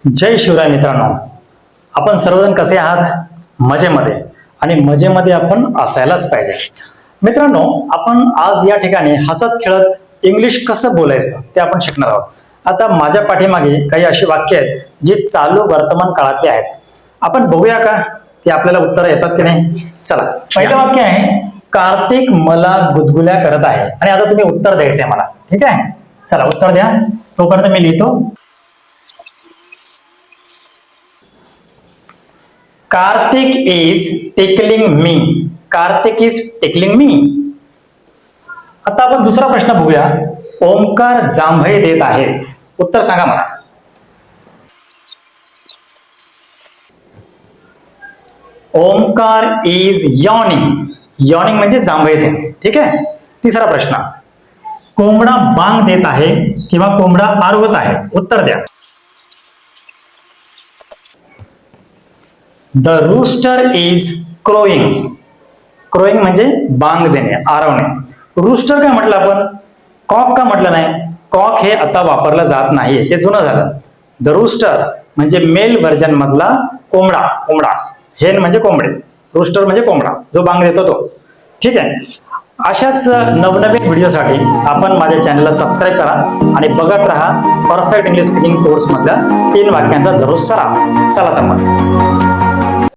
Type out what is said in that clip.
जय शिवराय मित्रांनो, आपण सर्वजण कसे आहात? मजेमध्ये. आणि मजेमध्ये आपण असायलाच पाहिजे. मित्रांनो, आपण आज या ठिकाणी हसत खेळत इंग्लिश कसं बोलायचं ते आपण शिकणार आहोत. आता माझ्या पाठीमागे काही अशी वाक्य आहेत जी चालू वर्तमान काळातली आहेत. आपण बघूया का की आपल्याला उत्तर येतात की नाही. चला, पहिलं वाक्य आहे, कार्तिक मला गुदगुल्या करत आहे. आणि आता तुम्ही उत्तर द्यायचंय मला. ठीक आहे, चला उत्तर द्या. तोपर्यंत मी लिहितो. Kartik is tickling me. Kartik is tickling me. आता आपण दुसरा प्रश्न बघूया. ओमकार जांभई देत आहे. उत्तर सांगा मला. Omkar is yawning. यॉर्निंग म्हणजे जांभई देणे. ठीक आहे. तिसरा प्रश्न, कोंबडा बांग देत आहे किंवा कोंबडा आरवत आहे. उत्तर द्या. The rooster is crowing. Crowing म्हणजे बांग देणे, आरवणे. रूस्टर काय म्हटलं आपण? कॉक का म्हटलं नाही? कॉक हे आता वापरलं जात नाही, ते जुनं झालं. द रूस्टर म्हणजे मेल व्हर्जन मधला कोंबडा. कोंबडा, हेन म्हणजे कोंबडे, रूस्टर म्हणजे कोंबडा जो बांग देतो तो. ठीक आहे. अशाच नवनवीन व्हिडिओसाठी आपण माझ्या चॅनलला सबस्क्राईब करा आणि बघत राहा परफेक्ट इंग्लिश स्पीकिंग कोर्स मधल्या 3 वाक्यांचा दररोज सराव. चला तर मग.